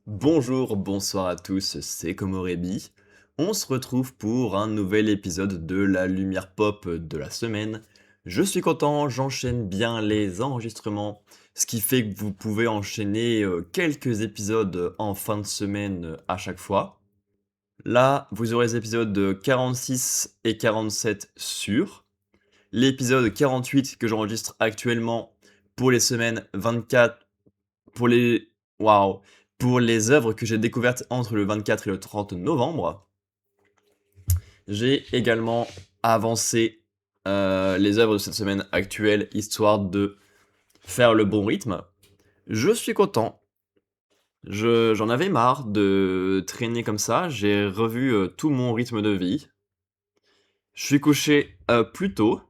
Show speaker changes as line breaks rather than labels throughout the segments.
Bonjour, bonsoir à tous, c'est Komorebi. On se retrouve pour un nouvel épisode de la lumière pop de la semaine. Je suis content, j'enchaîne bien les enregistrements, ce qui fait que vous pouvez enchaîner quelques épisodes en fin de semaine à chaque fois. Là, vous aurez les épisodes 46 et 47 sûrs. L'épisode 48 que j'enregistre actuellement pour les semaines 24 pour les waouh, pour les œuvres que j'ai découvertes entre le 24 et le 30 novembre. J'ai également avancé les œuvres de cette semaine actuelle, histoire de faire le bon rythme. Je suis content. J'en avais marre de traîner comme ça. J'ai revu tout mon rythme de vie. Je suis couché plus tôt.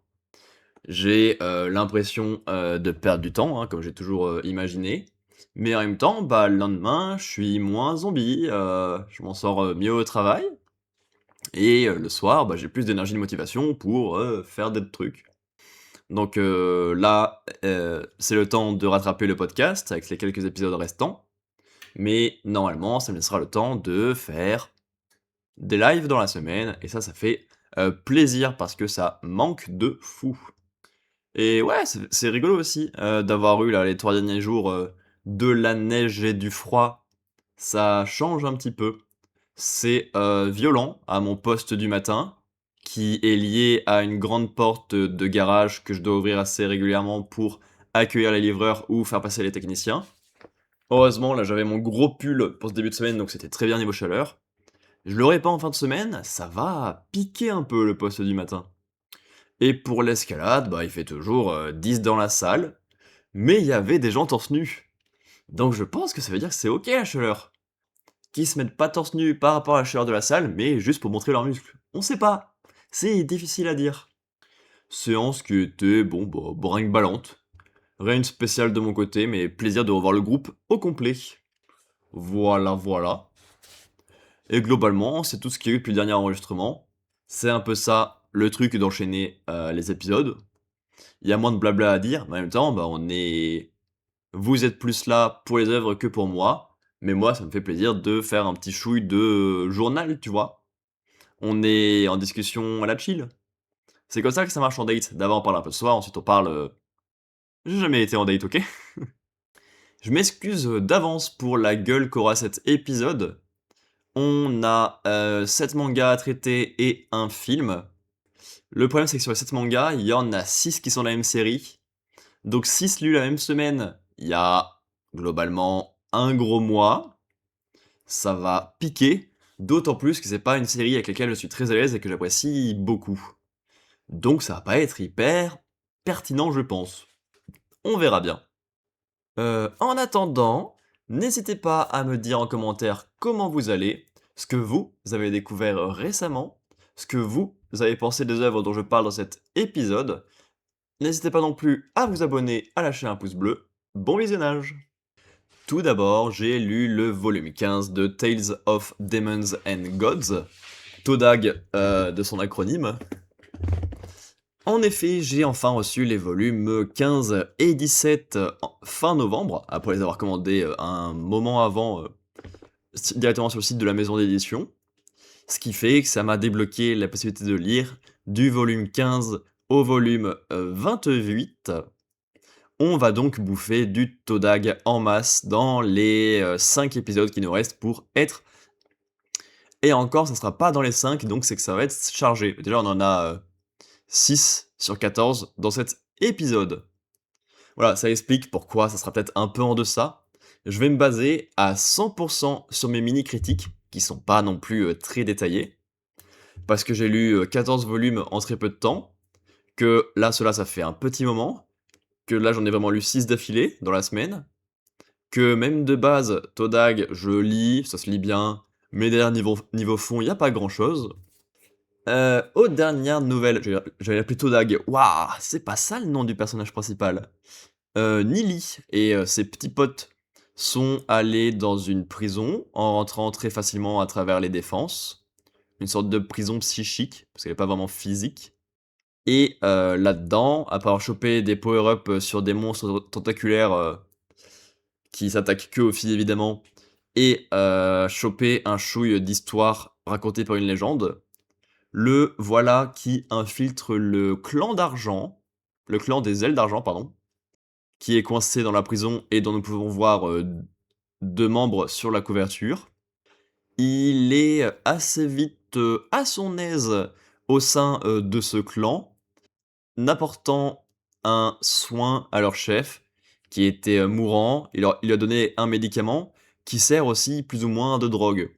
J'ai l'impression de perdre du temps, hein, comme j'ai toujours imaginé. Mais en même temps, bah, le lendemain, je suis moins zombie, je m'en sors mieux au travail. Et le soir, bah, j'ai plus d'énergie et de motivation pour faire d'autres trucs. Donc là, c'est le temps de rattraper le podcast avec les quelques épisodes restants. Mais normalement, ça me laissera le temps de faire des lives dans la semaine. Et ça fait plaisir parce que ça manque de fou. Et ouais, c'est rigolo aussi, d'avoir eu là les 3 derniers jours, de la neige et du froid. Ça change un petit peu. C'est, violent à mon poste du matin, qui est lié à une grande porte, de garage que je dois ouvrir assez régulièrement pour accueillir les livreurs ou faire passer les techniciens. Heureusement, là, j'avais mon gros pull pour ce début de semaine, donc c'était très bien niveau chaleur. Je l'aurai pas en fin de semaine, ça va piquer un peu le poste du matin. Et pour l'escalade, bah, il fait toujours 10 dans la salle, mais il y avait des gens torse nu. Donc je pense que ça veut dire que c'est ok la chaleur. Qui se mettent pas torse nu par rapport à la chaleur de la salle, mais juste pour montrer leurs muscles. On sait pas. C'est difficile à dire. Séance qui était, bon, bah, brinque-ballante. Rien de spécial de mon côté, mais plaisir de revoir le groupe au complet. Voilà, voilà. Et globalement, c'est tout ce qu'il y a eu depuis le dernier enregistrement. C'est un peu ça, le truc d'enchaîner les épisodes. Il y a moins de blabla à dire, mais en même temps, bah, vous êtes plus là pour les œuvres que pour moi, mais moi, ça me fait plaisir de faire un petit chouille de journal, tu vois. On est en discussion à la chill. C'est comme ça que ça marche en date. D'abord, on parle un peu de soi, ensuite on parle. J'ai jamais été en date, ok? Je m'excuse d'avance pour la gueule qu'aura cet épisode. On a 7 mangas à traiter et un film. Le problème, c'est que sur les 7 mangas, il y en a 6 qui sont de la même série. Donc 6 lus la même semaine, il y a globalement un gros mois. Ça va piquer, d'autant plus que c'est pas une série avec laquelle je suis très à l'aise et que j'apprécie beaucoup. Donc ça va pas être hyper pertinent, je pense. On verra bien. En attendant, n'hésitez pas à me dire en commentaire comment vous allez, ce que vous avez découvert récemment, ce que vous avez pensé des œuvres dont je parle dans cet épisode. N'hésitez pas non plus à vous abonner, à lâcher un pouce bleu. Bon visionnage! Tout d'abord, j'ai lu le volume 15 de Tales of Demons and Gods, TODAG de son acronyme. En effet, j'ai enfin reçu les volumes 15 et 17 fin novembre, après les avoir commandés un moment avant directement sur le site de la maison d'édition, ce qui fait que ça m'a débloqué la possibilité de lire du volume 15 au volume 28. On va donc bouffer du Todag en masse dans les 5 épisodes qui nous restent pour être. Et encore, ça sera pas dans les 5, donc c'est que ça va être chargé. Déjà, on en a 6 sur 14 dans cet épisode. Voilà, ça explique pourquoi ça sera peut-être un peu en deçà. Je vais me baser à 100% sur mes mini-critiques, qui sont pas non plus très détaillées, parce que j'ai lu 14 volumes en très peu de temps, que là, cela, ça fait un petit moment, que là, j'en ai vraiment lu 6 d'affilée dans la semaine, que même de base, Todag, je lis, ça se lit bien, mais derrière niveau fond, il n'y a pas grand-chose. Aux dernières nouvelles, j'avais appelé Todag, waouh, c'est pas ça le nom du personnage principal. Nili et ses petits potes sont allés dans une prison en rentrant très facilement à travers les défenses. Une sorte de prison psychique, parce qu'elle est pas vraiment physique. Et là-dedans, après avoir chopé des power-up sur des monstres tentaculaires qui s'attaquent que aux filles évidemment, et choper un chouille d'histoire racontée par une légende. Le voilà qui infiltre le clan d'argent, le clan des ailes d'argent, pardon, qui est coincé dans la prison et dont nous pouvons voir, 2 membres sur la couverture. Il est assez vite, à son aise au sein, de ce clan, n'apportant un soin à leur chef qui était, mourant. Il lui a donné un médicament qui sert aussi plus ou moins de drogue.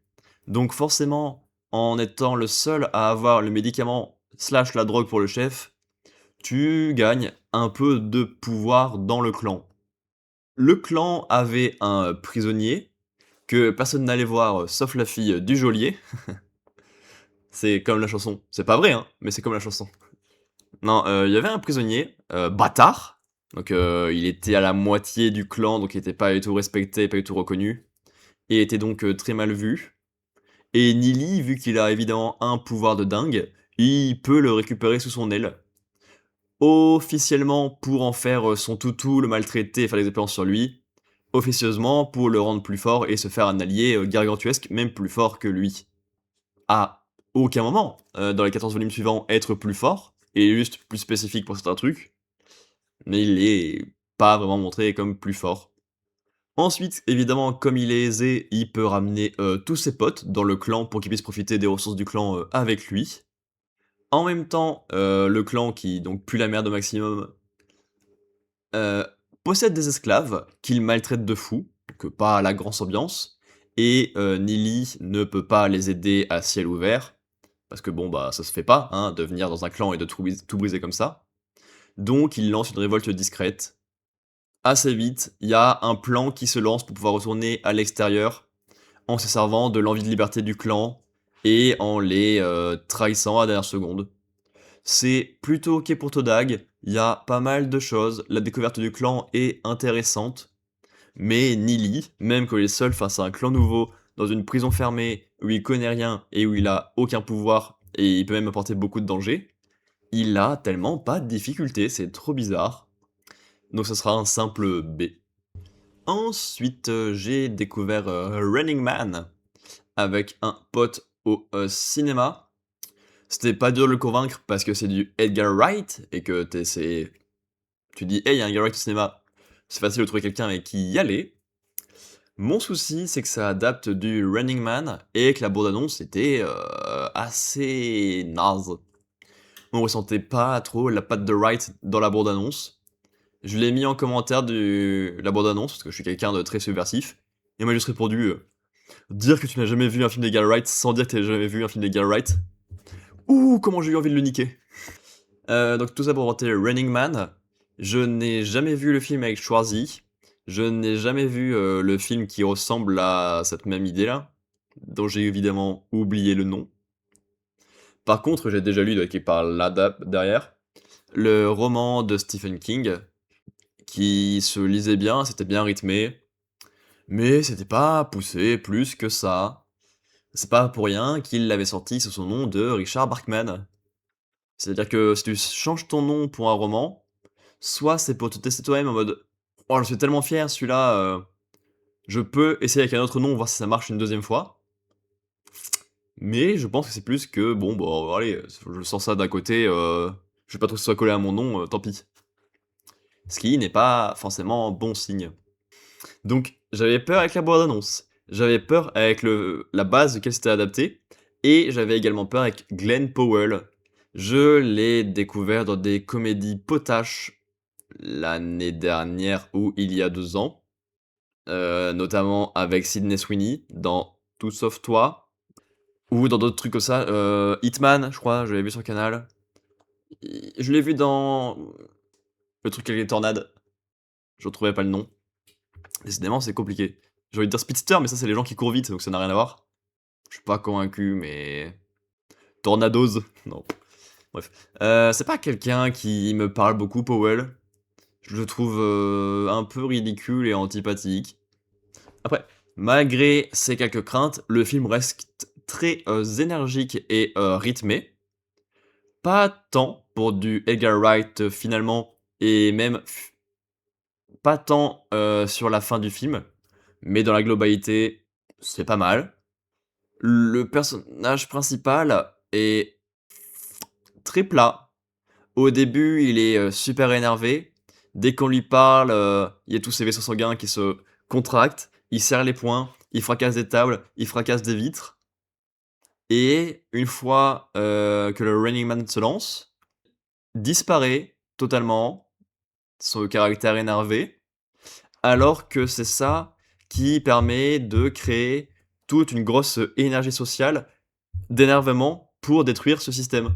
Donc forcément, en étant le seul à avoir le médicament slash la drogue pour le chef, tu gagnes un peu de pouvoir dans le clan. Le clan avait un prisonnier que personne n'allait voir, sauf la fille du geôlier. C'est comme la chanson. C'est pas vrai, hein, mais c'est comme la chanson. Non, il y avait un prisonnier, bâtard, donc il était à la moitié du clan, donc il était pas du tout respecté, pas du tout reconnu, et était donc, très mal vu. Et Nili, vu qu'il a évidemment un pouvoir de dingue, il peut le récupérer sous son aile. Officiellement pour en faire, son toutou, le maltraiter et faire des expériences sur lui. Officieusement pour le rendre plus fort et se faire un allié, gargantuesque, même plus fort que lui. À aucun moment, dans les 14 volumes suivants, être plus fort, et juste plus spécifique pour certains trucs, mais il est pas vraiment montré comme plus fort. Ensuite, évidemment, comme il est aisé, il peut ramener, tous ses potes dans le clan pour qu'ils puissent profiter des ressources du clan, avec lui. En même temps, le clan qui donc pue la merde au maximum, heu, possède des esclaves qu'il maltraite de fou, donc pas la grosse ambiance, et Nili ne peut pas les aider à ciel ouvert, parce que bon, bah, ça se fait pas, hein, de venir dans un clan et de tout briser comme ça. Donc il lance une révolte discrète. Assez vite, il y a un plan qui se lance pour pouvoir retourner à l'extérieur, en se servant de l'envie de liberté du clan et en les, trahissant à la dernière seconde. C'est plutôt OK pour Todag, il y a pas mal de choses, la découverte du clan est intéressante, mais Nili, même quand il est seul face à un clan nouveau, dans une prison fermée, où il connaît rien et où il a aucun pouvoir et il peut même apporter beaucoup de danger, il a tellement pas de difficulté, c'est trop bizarre. Donc ça sera un simple B. Ensuite, j'ai découvert, Running Man avec un pote au, cinéma. C'était pas dur de le convaincre parce que c'est du Edgar Wright et que tu dis: «Hey, il y a un Edgar Wright au cinéma». C'est facile de trouver quelqu'un avec qui y aller. Mon souci, c'est que ça adapte du Running Man et que la bande annonce était, assez naze. On ressentait pas trop la patte de Wright dans la bande annonce. Je l'ai mis en commentaire de la bande annonce parce que je suis quelqu'un de très subversif et il m'a juste répondu, «Dire que tu n'as jamais vu un film d'Edgar Wright sans dire que tu n'as jamais vu un film d'Edgar Wright? Ouh, comment j'ai eu envie de le niquer!» Donc tout ça pour vanter Running Man. Je n'ai jamais vu le film avec Schwarzy. Je n'ai jamais vu, le film qui ressemble à cette même idée-là, dont j'ai évidemment oublié le nom. Par contre, j'ai déjà lu, donc qui parle l'adap derrière, le roman de Stephen King, qui se lisait bien, c'était bien rythmé, mais c'était pas poussé plus que ça. C'est pas pour rien qu'il l'avait sorti sous son nom de Richard Bachman. C'est-à-dire que si tu changes ton nom pour un roman, soit c'est pour te tester toi-même en mode: «Oh, je suis tellement fier celui-là, je peux essayer avec un autre nom, voir si ça marche une deuxième fois». Mais je pense que c'est plus que bon, bah, allez, je sors ça d'un côté, je vais pas trop que ce soit collé à mon nom, tant pis. Ce qui n'est pas forcément bon signe. Donc j'avais peur avec la bande annonce, j'avais peur avec la base duquel c'était adapté, et j'avais également peur avec Glenn Powell. Je l'ai découvert dans des comédies potaches l'année dernière ou il y a 2 ans, notamment avec Sydney Sweeney dans Tout sauf toi, ou dans d'autres trucs comme ça, Hitman, je crois, je l'avais vu sur Canal. Je l'ai vu dans le truc avec les tornades, je retrouvais pas le nom. Décidément, c'est compliqué. J'ai envie de dire Speedster, mais ça, c'est les gens qui courent vite, donc ça n'a rien à voir. Je suis pas convaincu, mais Tornadoes, non. Bref, c'est pas quelqu'un qui me parle beaucoup, Powell. Je le trouve, un peu ridicule et antipathique. Après, malgré ces quelques craintes, le film reste très, énergique et rythmé. Pas tant pour du Edgar Wright, finalement, et même pas tant, sur la fin du film, mais dans la globalité, c'est pas mal. Le personnage principal est très plat. Au début, il est, super énervé. Dès qu'on lui parle, il y a tous ses vaisseaux sanguins qui se contractent. Il serre les poings, il fracasse des tables, il fracasse des vitres et une fois, que le Running Man se lance, disparaît totalement, son caractère énervé, alors que c'est ça qui permet de créer toute une grosse énergie sociale d'énervement pour détruire ce système.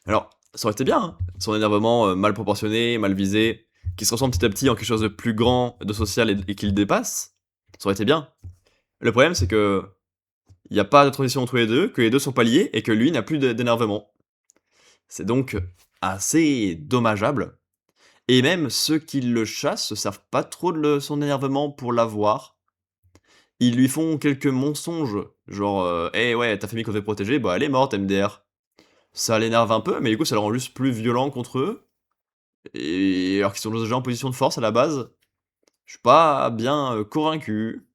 Alors, ça aurait été bien, hein, son énervement mal proportionné, mal visé, qui se transforme petit à petit en quelque chose de plus grand, de social et qui le dépasse. Ça aurait été bien. Le problème, c'est que il n'y a pas de transition entre les deux, que les deux sont pas liés et que lui n'a plus d'énervement. C'est donc assez dommageable. Et même ceux qui le chassent se servent pas trop de son énervement pour l'avoir. Ils lui font quelques mensonges, genre «Eh ouais, ta famille qu'on devait protéger, bah elle est morte MDR». Ça l'énerve un peu, mais du coup ça le rend juste plus violent contre eux. Et alors qu'ils sont déjà en position de force à la base, je suis pas bien, convaincu.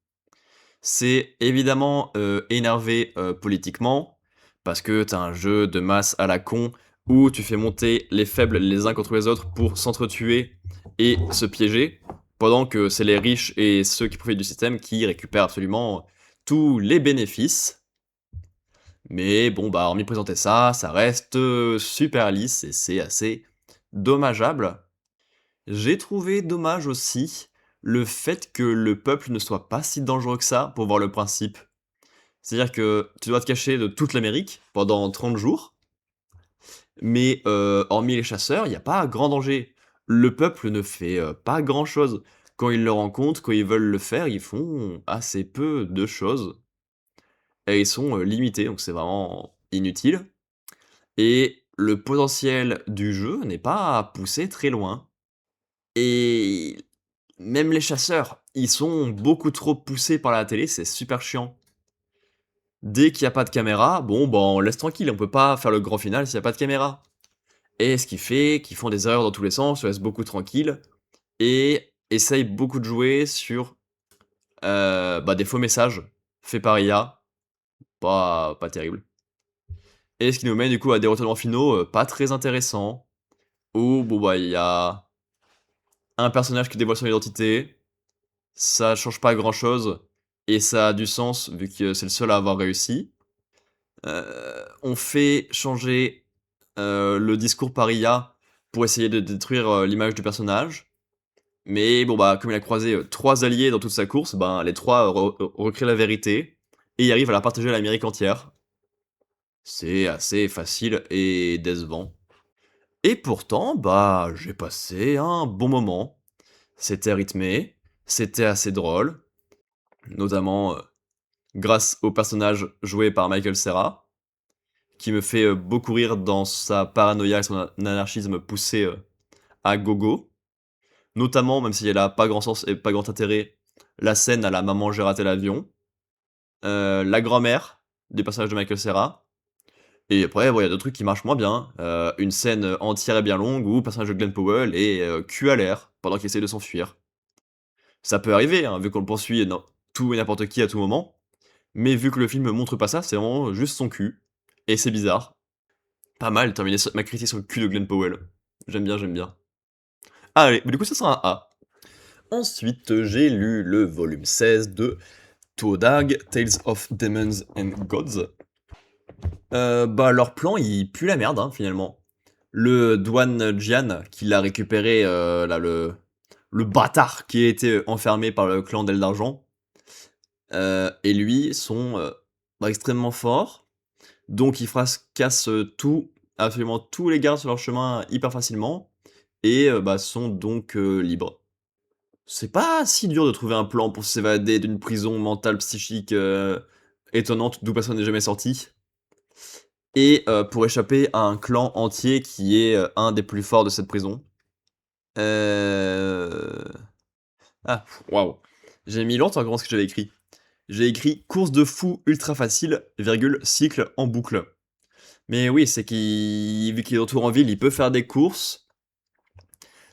C'est évidemment, énervé, politiquement, parce que tu as un jeu de masse à la con, où tu fais monter les faibles les uns contre les autres pour s'entretuer et se piéger, pendant que c'est les riches et ceux qui profitent du système qui récupèrent absolument tous les bénéfices. Mais bon, bah, hormis présenter ça, ça reste, super lisse et c'est assez dommageable. J'ai trouvé dommage aussi le fait que le peuple ne soit pas si dangereux que ça pour voir le principe. C'est-à-dire que tu dois te cacher de toute l'Amérique pendant 30 jours, mais hormis les chasseurs, il y a pas grand danger. Le peuple ne fait, pas grand-chose. Quand ils le rencontrent, quand ils veulent le faire, ils font assez peu de choses et ils sont, limités, donc c'est vraiment inutile et le potentiel du jeu n'est pas poussé très loin et même les chasseurs, ils sont beaucoup trop poussés par la télé, c'est super chiant. Dès qu'il y a pas de caméra, bon, bah, on laisse tranquille, on peut pas faire le grand final s'il y a pas de caméra. Et ce qui fait qu'ils font des erreurs dans tous les sens, se laissent beaucoup tranquille et essayent beaucoup de jouer sur, bah, des faux messages faits par IA, pas terrible. Et ce qui nous mène du coup à des retournements finaux, pas très intéressants, où bon, bah, il y a un personnage qui dévoile son identité, ça change pas grand-chose et ça a du sens vu que c'est le seul à avoir réussi. On fait changer, le discours par IA pour essayer de détruire, l'image du personnage. Mais bon, bah, comme il a croisé, 3 alliés dans toute sa course, ben, les 3 recréent la vérité et y arrivent à la partager à l'Amérique entière. C'est assez facile et décevant. Et pourtant, bah, j'ai passé un bon moment. C'était rythmé, c'était assez drôle, notamment, grâce au personnage joué par Michael Cera, qui me fait, beaucoup rire dans sa paranoïa et son anarchisme poussé, à gogo. Notamment, même si elle a pas grand sens et pas grand intérêt, la scène à la «Maman, j'ai raté l'avion», la grand-mère des personnages de Michael Cera et après, bon, il y a d'autres trucs qui marchent moins bien. Une scène, entière et bien longue où le personnage de Glenn Powell est, cul à l'air pendant qu'il essaie de s'enfuir. Ça peut arriver, hein, vu qu'on le poursuit non tout et n'importe qui à tout moment, mais vu que le film montre pas ça, c'est vraiment juste son cul et c'est bizarre. Pas mal terminer ma critique sur le cul de Glenn Powell. J'aime bien, j'aime bien. Ah, allez, mais du coup ça sera un A. Ensuite, j'ai lu le volume 16 de Tuodag, Tales of Demons and Gods. Bah, leur plan, il pue la merde, hein, finalement. Le douane Jian, qui l'a récupéré, là, le bâtard qui a été enfermé par le clan d'El d'Argent, et lui sont bah, extrêmement forts. Donc, ils cassent tout, absolument tous les gardes sur leur chemin hyper facilement, et bah, sont donc libres. C'est pas si dur de trouver un plan pour s'évader d'une prison mentale psychique étonnante d'où personne n'est jamais sorti. Et pour échapper à un clan entier qui est un des plus forts de cette prison. Euh... Ah, waouh. J'ai mis longtemps à comprendre ce que j'avais écrit. J'ai écrit course de fou ultra facile, virgule, cycle en boucle. Mais oui, c'est qu'il, vu qu'il est retour en ville, il peut faire des courses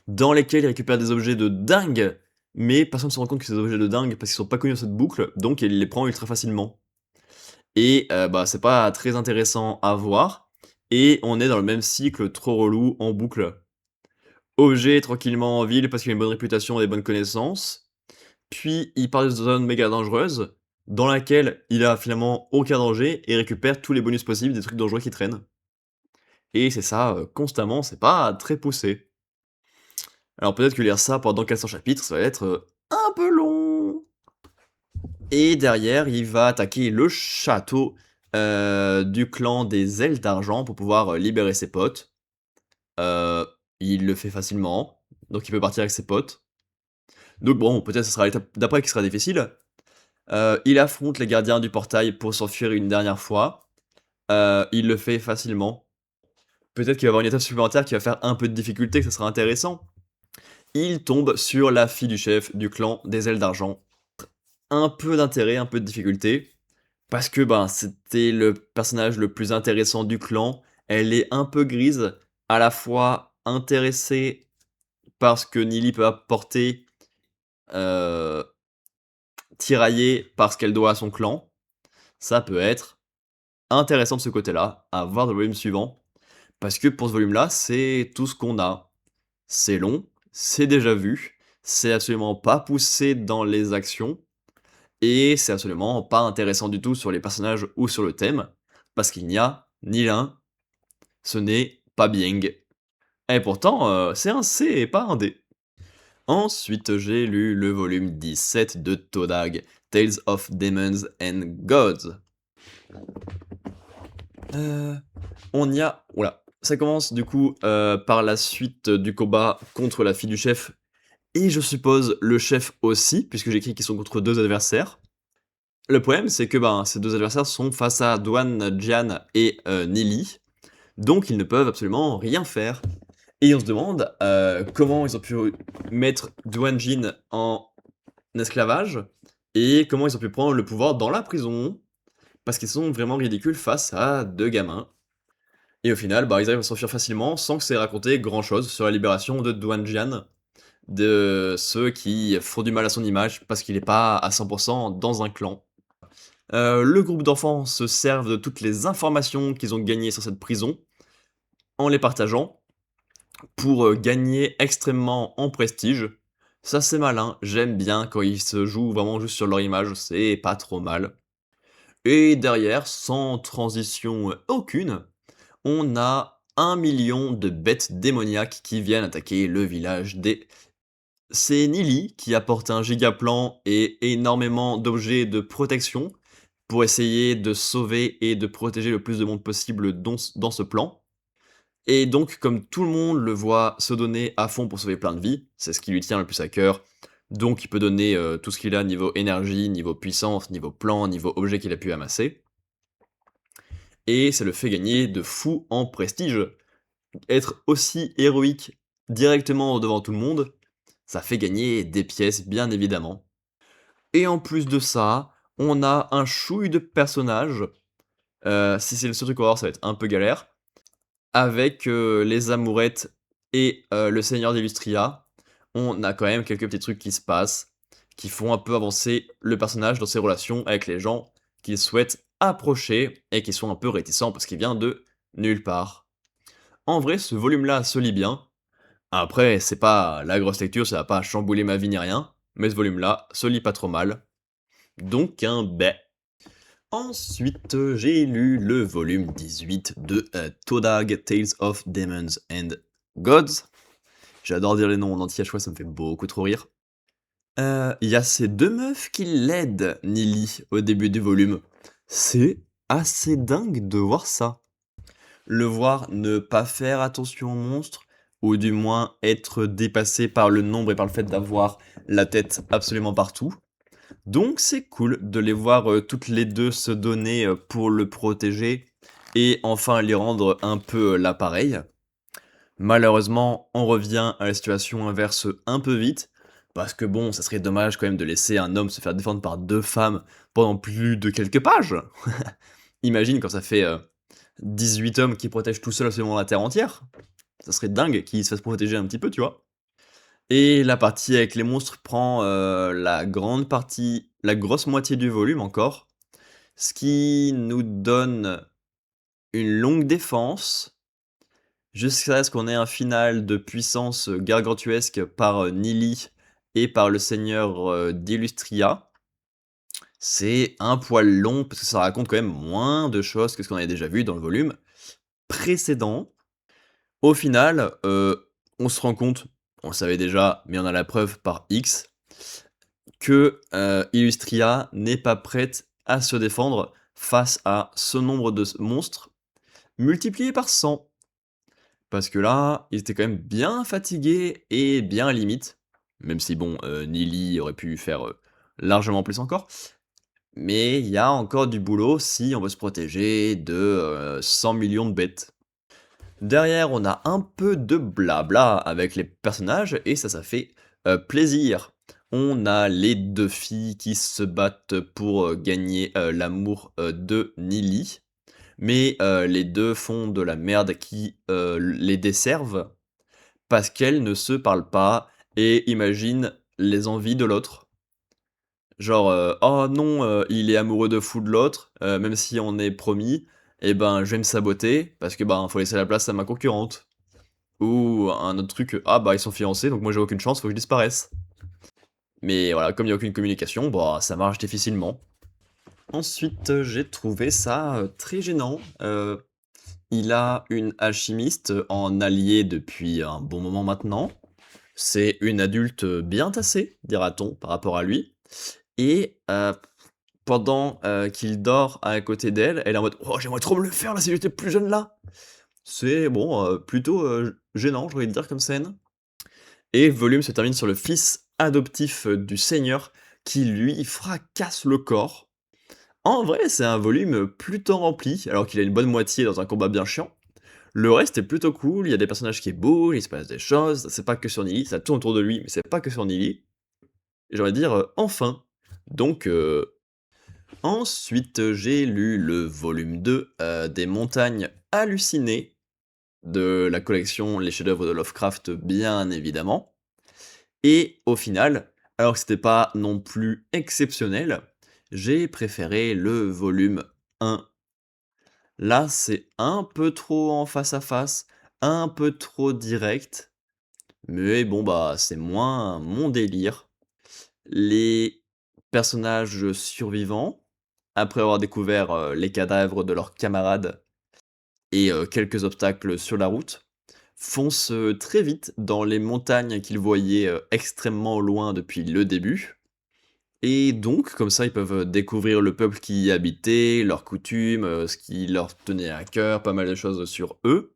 dans lesquelles il récupère des objets de dingue, mais personne ne se rend compte que c'est des objets de dingue parce qu'ils sont pas connus dans cette boucle, donc il les prend ultra facilement. Et bah, c'est pas très intéressant à voir et on est dans le même cycle trop relou en boucle. Objet tranquillement en ville parce qu'il a une bonne réputation et des bonnes connaissances, puis il part d'une zone méga dangereuse, dans laquelle il a finalement aucun danger et récupère tous les bonus possibles des trucs dangereux qui traînent. Et c'est ça, constamment, c'est pas très poussé. Alors peut-être que lire ça pendant 400 chapitres, ça va être, un peu long. Et derrière, il va attaquer le château, du clan des Ailes d'Argent pour pouvoir, libérer ses potes. Heu, il le fait facilement, donc il peut partir avec ses potes. Donc bon, peut-être ce sera l'étape d'après qui sera difficile. Il affronte les gardiens du portail pour s'enfuir une dernière fois. Il le fait facilement. Peut-être qu'il va y avoir une étape supplémentaire qui va faire un peu de difficulté, que ça sera intéressant. Il tombe sur la fille du chef du clan des Ailes d'Argent. Un peu d'intérêt, un peu de difficulté, parce que, ben, c'était le personnage le plus intéressant du clan. Elle est un peu grise, à la fois intéressée par ce que Nili peut apporter, heu, tiraillée par ce qu'elle doit à son clan. Ça peut être intéressant de ce côté-là, à voir dans le volume suivant, parce que pour ce volume-là, c'est tout ce qu'on a. C'est long, c'est déjà vu, c'est absolument pas poussé dans les actions, et c'est absolument pas intéressant du tout sur les personnages ou sur le thème, parce qu'il n'y a ni l'un, ce n'est pas bien. Et pourtant, c'est un C et pas un D. Ensuite, j'ai lu le volume 17 de Todag, Tales of Demons and Gods. Heu, on y a oula, ça commence du coup, par la suite du combat contre la fille du chef et je suppose le chef aussi, puisque j'ai écrit qu'ils sont contre 2 adversaires. Le problème, c'est que, ben, ces 2 adversaires sont face à Douane, Jian et Nili, donc ils ne peuvent absolument rien faire. Et on se demande, comment ils ont pu mettre Douane Jin en esclavage et comment ils ont pu prendre le pouvoir dans la prison, parce qu'ils sont vraiment ridicules face à 2 gamins. Et au final, bah, ils arrivent à s'enfuir facilement sans que ça ait raconté grand-chose sur la libération de Douane Jian, de ceux qui font du mal à son image parce qu'il est pas à 100% dans un clan. Le groupe d'enfants se servent de toutes les informations qu'ils ont gagnées sur cette prison, en les partageant, pour, gagner extrêmement en prestige. Ça c'est malin, j'aime bien quand ils se jouent vraiment juste sur leur image, c'est pas trop mal. Et derrière, sans transition, aucune, on a 1 million de bêtes démoniaques qui viennent attaquer le village des... C'est Nili qui apporte un gigaplan et énormément d'objets de protection pour essayer de sauver et de protéger le plus de monde possible dans ce plan. Et donc, comme tout le monde le voit se donner à fond pour sauver plein de vies, c'est ce qui lui tient le plus à cœur, donc il peut donner tout ce qu'il a niveau énergie, niveau puissance, niveau plan, niveau objet qu'il a pu amasser. Et ça le fait gagner de fou en prestige. Être aussi héroïque directement devant tout le monde, ça fait gagner des pièces, bien évidemment. Et en plus de ça, on a un chouille de personnages. Si c'est le seul truc qu'on va voir, ça va être un peu galère. Avec les amourettes et le seigneur d'Illustria, on a quand même quelques petits trucs qui se passent, qui font un peu avancer le personnage dans ses relations avec les gens qu'il souhaite approcher et qui sont un peu réticents parce qu'il vient de nulle part. En vrai, ce volume-là se lit bien. Après, c'est pas la grosse lecture, ça va pas chambouler ma vie ni rien, mais ce volume-là se lit pas trop mal. Donc un B. Ensuite, j'ai lu le volume 18 de Todag, Tales of Demons and Gods. J'adore dire les noms en entier à chaque fois, ça me fait beaucoup trop rire. Il y a ces 2 meufs qui l'aident, Nili, au début du volume. C'est assez dingue de voir ça. Le voir ne pas faire attention aux monstres, ou du moins être dépassé par le nombre et par le fait d'avoir la tête absolument partout. Donc c'est cool de les voir toutes les deux se donner pour le protéger et enfin lui rendre un peu l'appareil. Malheureusement, on revient à la situation inverse un peu vite, parce que bon, ça serait dommage quand même de laisser un homme se faire défendre par 2 femmes pendant plus de quelques pages. Imagine quand ça fait 18 hommes qui protègent tout seuls absolument la Terre entière. Ça serait dingue qu'ils se fassent protéger un petit peu, tu vois. Et la partie avec les monstres prend, la grosse moitié du volume encore, ce qui nous donne une longue défense, jusqu'à ce qu'on ait un final de puissance, gargantuesque par, Nili et par le seigneur, d'Illustria. C'est un poil long parce que ça raconte quand même moins de choses que ce qu'on avait déjà vu dans le volume précédent. Au final, on se rend compte, on le savait déjà, mais on a la preuve par X, que, Illustria n'est pas prête à se défendre face à ce nombre de monstres multiplié par 100. Parce que là, ils étaient quand même bien fatigués et bien limite, même si bon, Nili aurait pu faire, largement plus encore. Mais il y a encore du boulot si on veut se protéger de, 100 millions de bêtes. Derrière, on a un peu de blabla avec les personnages et ça fait, plaisir. On a les 2 filles qui se battent pour, gagner, l'amour, de Nili. Mais, les 2 font de la merde qui, les desservent parce qu'elles ne se parlent pas et imaginent les envies de l'autre. Genre, «Oh non, il est amoureux de fou de l'autre, même si on est promis, et ben, je vais me saboter parce que, ben, faut laisser la place à ma concurrente». Ou un autre truc, «Ah bah, ils sont fiancés, donc moi j'ai aucune chance, faut que je disparaisse». Mais voilà, comme il y a aucune communication, bah, ça marche difficilement. Ensuite, j'ai trouvé ça, très gênant. Il a une alchimiste en allié depuis un bon moment maintenant. C'est une adulte, bien tassée, dira-t-on, par rapport à lui et pendant, qu'il dort à côté d'elle, elle est en mode: «Oh, j'aimerais trop me le faire là, si j'étais plus jeune là!» C'est bon, plutôt, gênant, j'ai envie de dire comme scène et volume se termine sur le fils adoptif, du seigneur qui lui fracasse le corps. En vrai, c'est un volume, plutôt rempli, alors qu'il a une bonne moitié dans un combat bien chiant. Le reste est plutôt cool, il y a des personnages qui bougent, il se passe des choses, c'est pas que sur Nili, ça tourne autour de lui, mais c'est pas que sur Nili. Et j'ai envie de dire, enfin! Donc ensuite, j'ai lu le volume 2 des Montagnes Hallucinées, de la collection Les Chefs-d'œuvre de Lovecraft, bien évidemment. Et au final, alors que c'était pas non plus exceptionnel, j'ai préféré le volume 1. Là, c'est un peu trop en face à face, un peu trop direct, mais bon, bah, c'est moins mon délire. Les personnages survivants, après avoir découvert, les cadavres de leurs camarades et quelques obstacles sur la route, foncent, très vite dans les montagnes qu'ils voyaient, extrêmement au loin depuis le début et donc comme ça, ils peuvent, découvrir le peuple qui y habitait, leurs coutumes, ce qui leur tenait à cœur, pas mal de choses sur eux.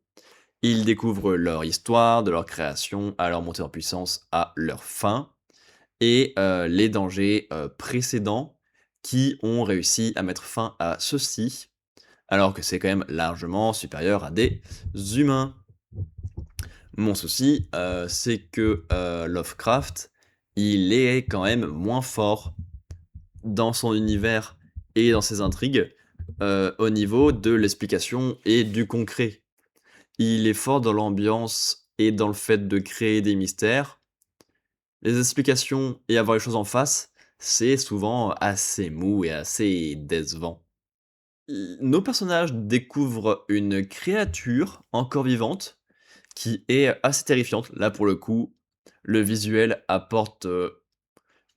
Ils découvrent leur histoire, de leur création, à leur montée en puissance, à leur fin et les dangers, précédents qui ont réussi à mettre fin à ceux-ci, alors que c'est quand même largement supérieur à des humains. Mon souci, c'est que, Lovecraft, il est quand même moins fort dans son univers et dans ses intrigues, au niveau de l'explication et du concret. Il est fort dans l'ambiance et dans le fait de créer des mystères. Les explications et avoir les choses en face, c'est souvent assez mou et assez décevant. Nos personnages découvrent une créature encore vivante qui est assez terrifiante. Là, pour le coup, le visuel apporte,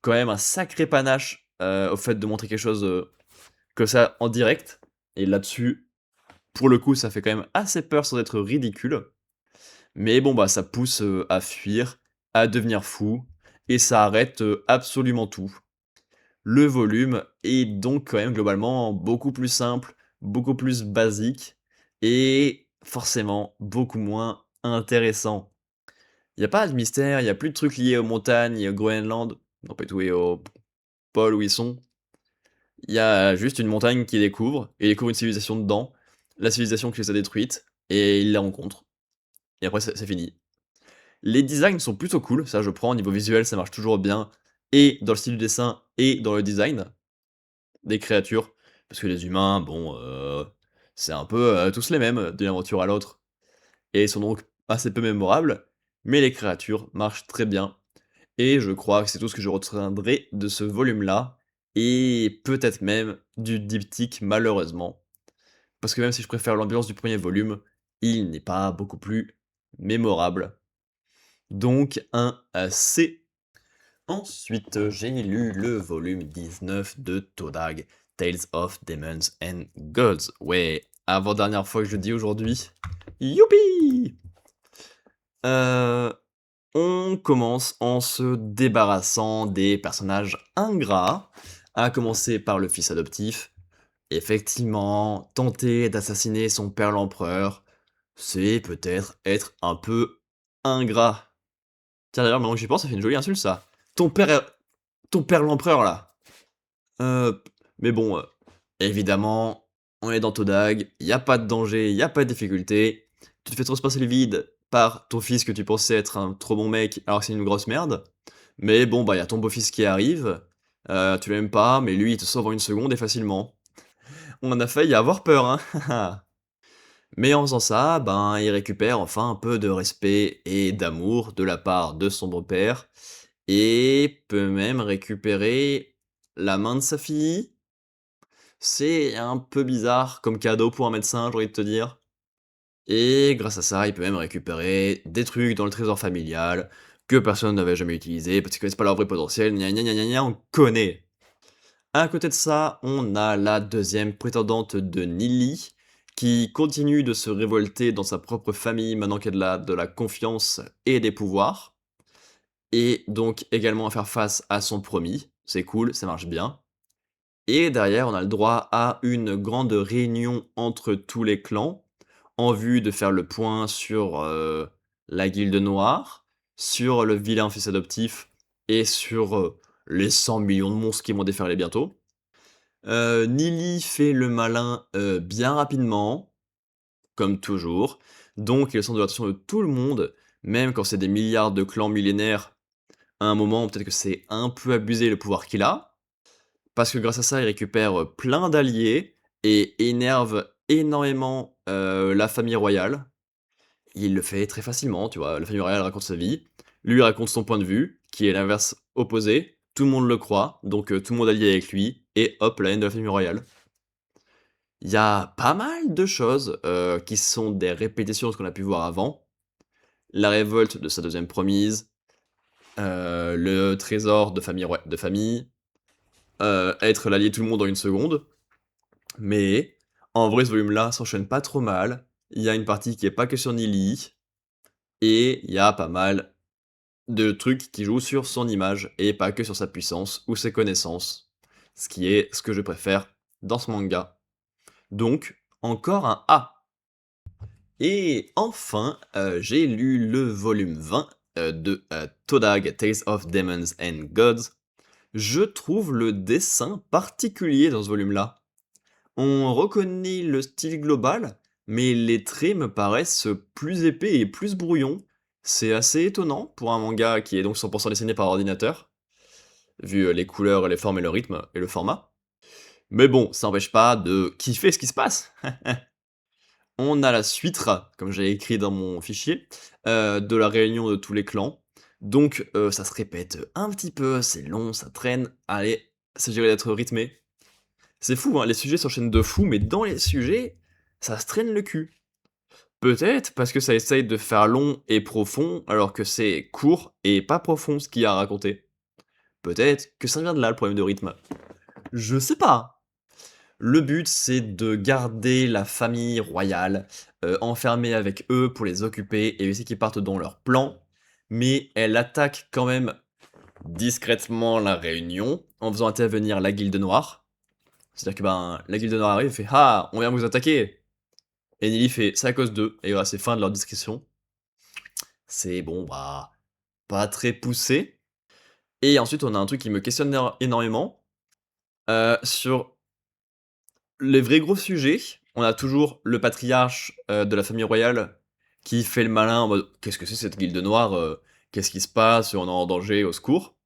quand même un sacré panache, au fait de montrer quelque chose, que ça en direct et là-dessus, pour le coup, ça fait quand même assez peur sans être ridicule. Mais bon, bah, ça pousse, à fuir, à devenir fou et ça arrête, absolument tout. Le volume est donc quand même globalement beaucoup plus simple, beaucoup plus basique et forcément beaucoup moins intéressant. Il y a pas de mystère, il y a plus de trucs liés aux montagnes et au Groenland, non pas du tout et au pôle où ils sont. Il y a juste une montagne qu'ils découvrent et ils découvrent une civilisation dedans, la civilisation qui les a détruites et ils la rencontrent et après c'est fini. Les designs sont plutôt cool, ça je prends, au niveau visuel ça marche toujours bien, et dans le style du dessin et dans le design des créatures. Parce que les humains, bon, c'est un peu, tous les mêmes, d'une aventure à l'autre, et ils sont donc assez peu mémorables, mais les créatures marchent très bien. Et je crois que c'est tout ce que je retiendrai de ce volume-là, et peut-être même du diptyque malheureusement. Parce que même si je préfère l'ambiance du premier volume, il n'est pas beaucoup plus mémorable. Donc un C. Ensuite, j'ai lu le volume 19 de Todag, Tales of Demons and Gods. Ouais, avant-dernière fois que je dis aujourd'hui. Youpi! Euh, on commence en se débarrassant des personnages ingrats, à commencer par le fils adoptif. Effectivement, tenter d'assassiner son père l'empereur, c'est peut-être être un peu ingrat. Tiens d'ailleurs, maintenant que j'y pense, ça fait une jolie insulte ça. Ton père, ton père l'empereur là. Mais bon, évidemment, on est dans Todag, y a pas de danger, y a pas de difficulté. Tu te fais transpasser le vide par ton fils que tu pensais être un trop bon mec alors que c'est une grosse merde. Mais bon, bah y a ton beau-fils qui arrive, tu l'aimes pas, mais lui il te sauve en une seconde et facilement. On en a failli avoir peur, hein. Mais en faisant ça, ben, il récupère enfin un peu de respect et d'amour de la part de son beau-père, et peut même récupérer la main de sa fille. C'est un peu bizarre comme cadeau pour un médecin, j'ai envie de te dire. Et grâce à ça, il peut même récupérer des trucs dans le trésor familial que personne n'avait jamais utilisé parce qu'ils connaissent pas leur vrai potentiel, gna gna gna gna gna, on connaît. À côté de ça, on a la deuxième prétendante de Nili, qui continue de se révolter dans sa propre famille maintenant qu'elle a de la confiance et des pouvoirs, et donc également à faire face à son promis. C'est cool, ça marche bien. Et derrière, on a le droit à une grande réunion entre tous les clans, en vue de faire le point sur la Guilde Noire, sur le vilain fils adoptif, et sur les 100 millions de monstres qui vont déferler bientôt. Nili fait le malin, bien rapidement, comme toujours, donc il est le centre de l'attention de tout le monde, même quand c'est des milliards de clans millénaires. À un moment, peut-être que c'est un peu abusé le pouvoir qu'il a, parce que grâce à ça, il récupère, plein d'alliés et énerve énormément, la famille royale. Il le fait très facilement, tu vois? La famille royale raconte sa vie, lui raconte son point de vue, qui est l'inverse opposé, tout le monde le croit, donc tout le monde est allié avec lui, et hop, la haine de la famille royale. Il y a pas mal de choses, qui sont des répétitions de ce qu'on a pu voir avant. La révolte de sa deuxième promise, le trésor de famille, être l'allié de tout le monde en une seconde. Mais en vrai, ce volume-là s'enchaîne pas trop mal. Il y a une partie qui est pas que sur Nili, et il y a pas mal de trucs qui jouent sur son image et pas que sur sa puissance ou ses connaissances. Ce qui est ce que je préfère dans ce manga. Donc, encore un A. Et enfin, j'ai lu le volume 20 de Todag, Tales of Demons and Gods. Je trouve le dessin particulier dans ce volume-là. On reconnaît le style global, mais les traits me paraissent plus épais et plus brouillons. C'est assez étonnant pour un manga qui est donc 100% dessiné par ordinateur, vu les couleurs, les formes et le rythme et le format. Mais bon, ça n'empêche pas de kiffer ce qui se passe. On a la suite, comme j'ai écrit dans mon fichier, de la réunion de tous les clans. Donc ça se répète un petit peu, c'est long, ça traîne. Allez, s'agirait d'être rythmé. C'est fou, hein, les sujets s'enchaînent de fou, mais dans les sujets, ça se traîne le cul. Peut-être parce que ça essaye de faire long et profond, alors que c'est court et pas profond ce qu'il y a à raconter. Peut-être que ça vient de là le problème de rythme. Je sais pas. Le but, c'est de garder la famille royale enfermée avec eux pour les occuper et essayer qu'ils partent dans leur plan. Mais elle attaque quand même discrètement la réunion en faisant intervenir la Guilde Noire. C'est-à-dire que ben, la Guilde Noire arrive et fait «Ah, on vient vous attaquer!» Et Nili fait «C'est à cause d'eux», et voilà, c'est fin de leur discussion. C'est bon, bah, pas très poussé. Et ensuite, on a un truc qui me questionne énormément sur les vrais gros sujets. On a toujours le patriarche de la famille royale qui fait le malin en mode qu'est-ce que c'est cette guilde noire, qu'est-ce qui se passe, on est en danger, au secours.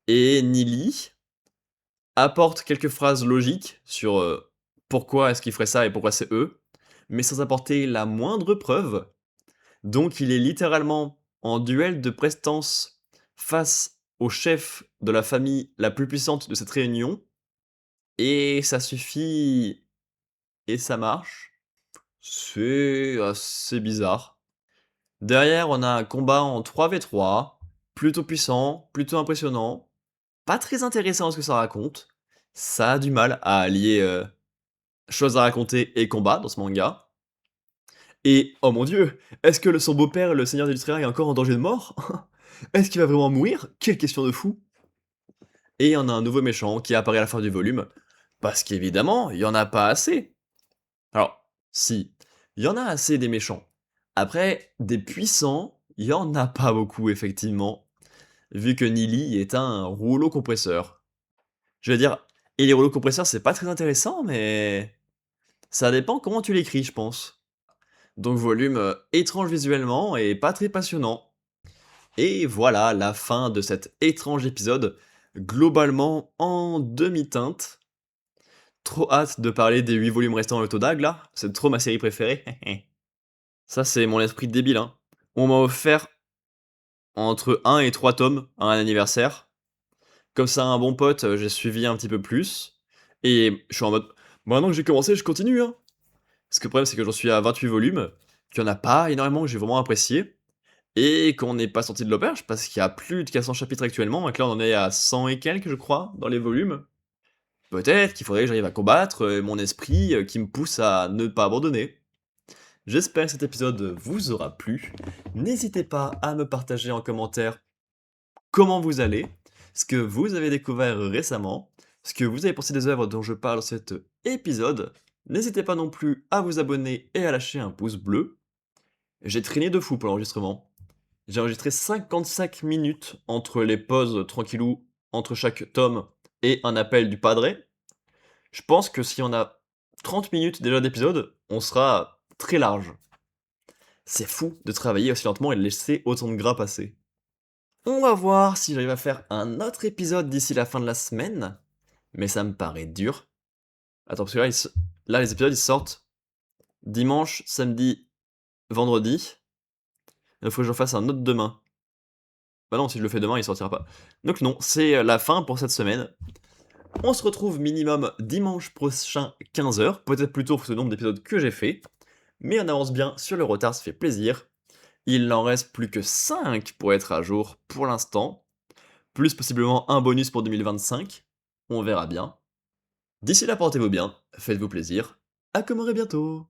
Et Nili apporte quelques phrases logiques sur pourquoi est-ce qu'ils feraient ça et pourquoi c'est eux, mais sans apporter la moindre preuve. Donc il est littéralement en duel de prestance face au chef de la famille la plus puissante de cette réunion et ça suffit et ça marche. C'est assez bizarre. Derrière, on a un combat en 3v3, plutôt puissant, plutôt impressionnant, pas très intéressant ce que ça raconte. Ça a du mal à allier, choses à raconter et combat dans ce manga. Et oh mon Dieu! Est-ce que son beau-père, le seigneur d'Elythria, est encore en danger de mort? Est-ce qu'il va vraiment mourir? Quelle question de fou! Et on a un nouveau méchant qui apparaît à la fin du volume, parce qu'évidemment, il y en a pas assez. Alors, si, il y en a assez des méchants. Après, des puissants, il y en a pas beaucoup effectivement, vu que Nili est un rouleau compresseur. Je veux dire, et les rouleaux compresseurs, c'est pas très intéressant, mais ça dépend comment tu l'écris, je pense. Donc volume étrange visuellement et pas très passionnant. Et voilà la fin de cet étrange épisode, globalement en demi-teinte. Trop hâte de parler des 8 volumes restants au Todag là, c'est trop ma série préférée. Ça c'est mon esprit de débile hein. On m'a offert entre 1 et 3 tomes à un anniversaire. Comme ça un bon pote, j'ai suivi un petit peu plus. Et je suis en mode, maintenant que j'ai commencé, je continue hein. Parce que le problème c'est que j'en suis à 28 volumes, qu'il y en a pas énormément que j'ai vraiment apprécié. Et qu'on n'est pas sorti de l'auberge parce qu'il y a plus de 400 chapitres actuellement, et que là on en est à 100 et quelques je crois, dans les volumes. Peut-être qu'il faudrait que j'arrive à combattre mon esprit qui me pousse à ne pas abandonner. J'espère que cet épisode vous aura plu. N'hésitez pas à me partager en commentaire comment vous allez, ce que vous avez découvert récemment, ce que vous avez pensé des œuvres dont je parle dans cet épisode. N'hésitez pas non plus à vous abonner et à lâcher un pouce bleu. J'ai traîné de fou pour l'enregistrement. J'ai enregistré 55 minutes entre les pauses tranquillou entre chaque tome et un appel du padre. Je pense que si on a 30 minutes déjà d'épisode, on sera très large. C'est fou de travailler aussi lentement et de laisser autant de gras passer. On va voir si j'arrive à faire un autre épisode d'ici la fin de la semaine, mais ça me paraît dur. Attends, parce que là les épisodes ils sortent dimanche, samedi, vendredi. Il faut que j'en fasse un autre demain. Bah non, si je le fais demain, il sortira pas. Donc non, c'est la fin pour cette semaine. On se retrouve minimum dimanche prochain 15h, peut-être plus tôt pour ce nombre d'épisodes que j'ai fait. Mais on avance bien sur le retard, ça fait plaisir. Il n'en reste plus que 5 pour être à jour pour l'instant. Plus possiblement un bonus pour 2025. On verra bien. D'ici là, portez-vous bien, faites-vous plaisir. À Comoré bientôt!